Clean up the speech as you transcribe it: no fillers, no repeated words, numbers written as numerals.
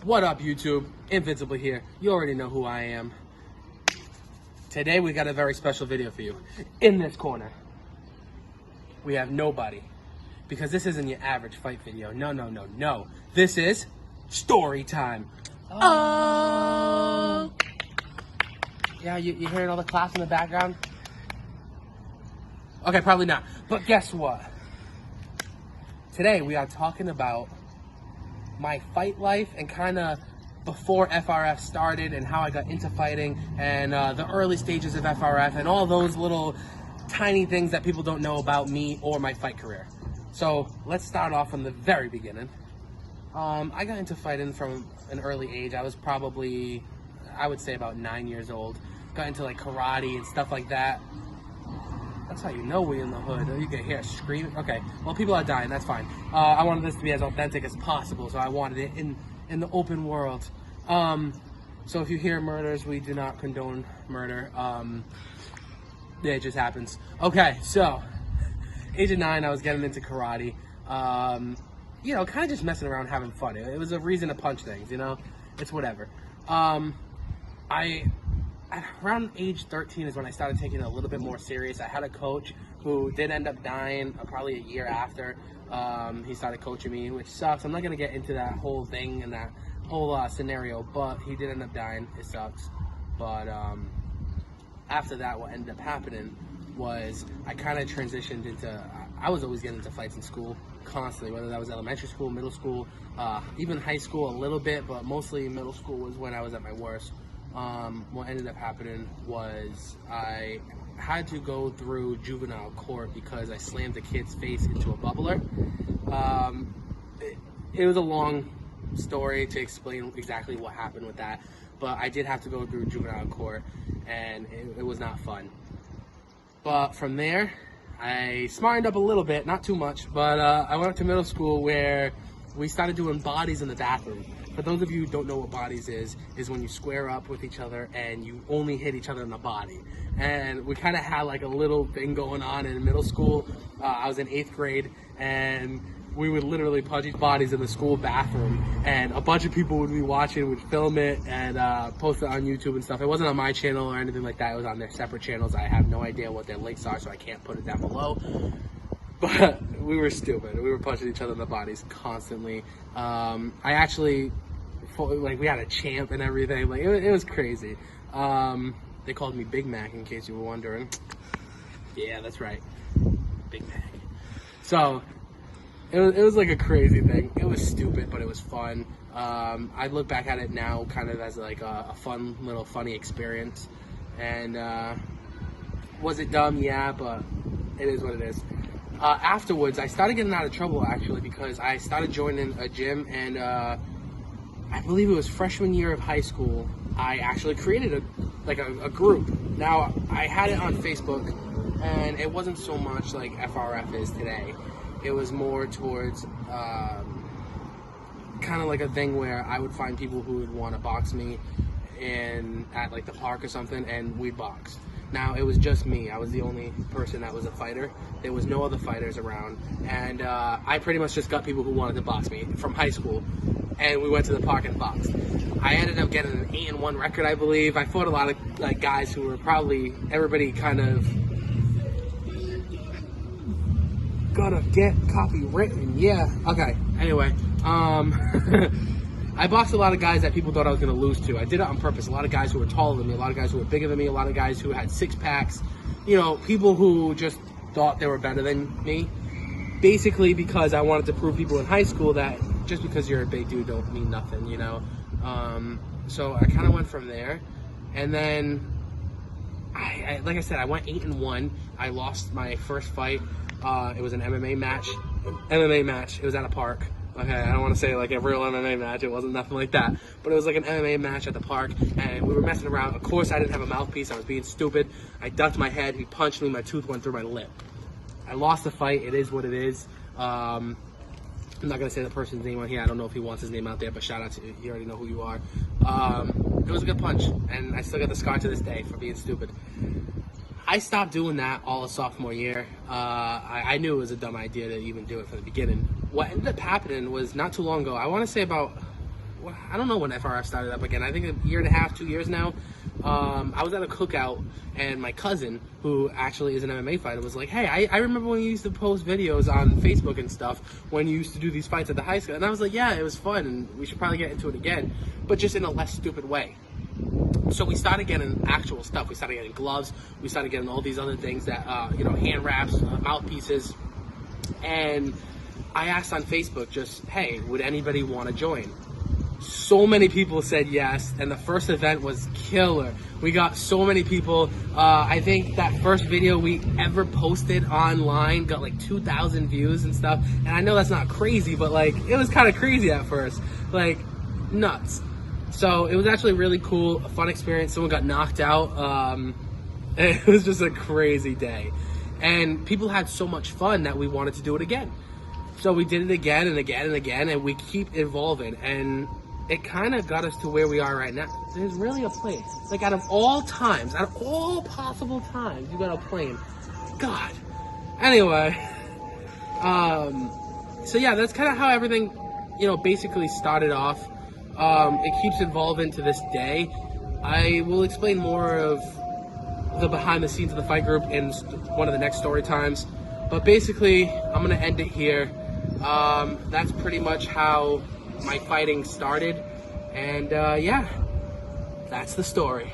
What up, YouTube? Invincible here. You already know who I am. Today we got a very special video for you. In this corner, we have nobody. Because this isn't your average fight video. No. This is StoryTime. Oh! Yeah, you hearing all the claps in the background? Okay, probably not. But guess what? Today we are talking about my fight life and kind of before FRF started and how I got into fighting and the early stages of FRF and all those little tiny things that people don't know about me or my fight career. So let's start off from the very beginning. I got into fighting from an early age. I was probably, I would say about 9 years old. Got into like karate and stuff like that. That's how you know we in the hood. You can hear screaming. Okay, well, people are dying. That's fine. I wanted this to be as authentic as possible, so I wanted it in the open world. So if you hear murders, we do not condone murder. Yeah, it just happens. Okay, so age of 9, I was getting into karate. You know, kind of just messing around, having fun. It was a reason to punch things. You know, it's whatever. Around age 13 is when I started taking it a little bit more serious. I had a coach who did end up dying probably a year after he started coaching me, which sucks. I'm not going to get into that whole thing and that whole scenario, but he did end up dying. It sucks. But after that, what ended up happening was I kind of transitioned into, I was always getting into fights in school constantly, whether that was elementary school, middle school, even high school a little bit, but mostly middle school was when I was at my worst. What ended up happening was I had to go through juvenile court because I slammed a kid's face into a bubbler. It was a long story to explain exactly what happened with that, but I did have to go through juvenile court, and it was not fun. But from there, I smartened up a little bit, not too much, but I went up to middle school where we started doing bodies in the bathroom. For those of you who don't know what bodies is when you square up with each other and you only hit each other in the body. And we kind of had like a little thing going on in middle school. I was in 8th grade and we would literally punch each bodies in the school bathroom, and a bunch of people would be watching, would film it and post it on YouTube and stuff. It wasn't on my channel or anything like that. It was on their separate channels. I have no idea what their links are, so I can't put it down below. But we were stupid. We were punching each other in the bodies constantly. I actually, like, we had a champ and everything. Like, it was crazy. They called me Big Mac, in case you were wondering. Yeah, that's right. Big Mac. So, it was like a crazy thing. It was stupid, but it was fun. I look back at it now kind of as like a fun, little funny experience. And was it dumb? Yeah, but it is what it is. Afterwards, I started getting out of trouble, actually, because I started joining a gym, and I believe it was freshman year of high school, I actually created a group. Now, I had it on Facebook, and it wasn't so much like FRF is today. It was more towards kind of like a thing where I would find people who would want to box me at like the park or something, and we'd box. Now, it was just me. I was the only person that was a fighter. There was no other fighters around. And I pretty much just got people who wanted to box me from high school. And we went to the park and boxed. I ended up getting an 8-1 record, I believe. I fought a lot of like guys who were probably, everybody kind of, gotta get copywritten. Yeah, okay. Anyway, I boxed a lot of guys that people thought I was going to lose to. I did it on purpose. A lot of guys who were taller than me, a lot of guys who were bigger than me, a lot of guys who had 6-packs. You know, people who just thought they were better than me. Basically because I wanted to prove people in high school that just because you're a big dude don't mean nothing, you know. So I kind of went from there. And then, like I said, I went 8-1. I lost my first fight. It was an MMA match. It was at a park. Okay, I don't want to say like a real MMA match. It wasn't nothing like that. But it was like an MMA match at the park, and we were messing around. Of course, I didn't have a mouthpiece. I was being stupid. I ducked my head. He punched me. My tooth went through my lip. I lost the fight. It is what it is. I'm not going to say the person's name on here. I don't know if he wants his name out there, but shout out to you. You already know who you are. It was a good punch, and I still got the scar to this day for being stupid. I stopped doing that all of sophomore year. I knew it was a dumb idea to even do it from the beginning. What ended up happening was not too long ago, I want to say about, I don't know when FRF started up again. I think a year and a half, 2 years now. I was at a cookout, and my cousin, who actually is an MMA fighter, was like, hey, I remember when you used to post videos on Facebook and stuff when you used to do these fights at the high school. And I was like, yeah, it was fun, and we should probably get into it again, but just in a less stupid way. So we started getting actual stuff. We started getting gloves. We started getting all these other things that, hand wraps, mouthpieces. And I asked on Facebook just, hey, would anybody want to join? So many people said yes, and the first event was killer. We got so many people. I think that first video we ever posted online got like 2,000 views and stuff. And I know that's not crazy, but like it was kind of crazy at first, like nuts. So it was actually really cool, a fun experience. Someone got knocked out. It was just a crazy day, and people had so much fun that we wanted to do it again. So we did it again and again and again, and we keep evolving, and it kind of got us to where we are right now. There's really a plane. Like out of all times, out of all possible times, you got a plane. God. Anyway, so yeah, that's kind of how everything, basically started off. It keeps evolving to this day. I will explain more of the behind the scenes of the fight group in one of the next story times. But basically, I'm going to end it here. That's pretty much how my fighting started. And yeah, that's the story.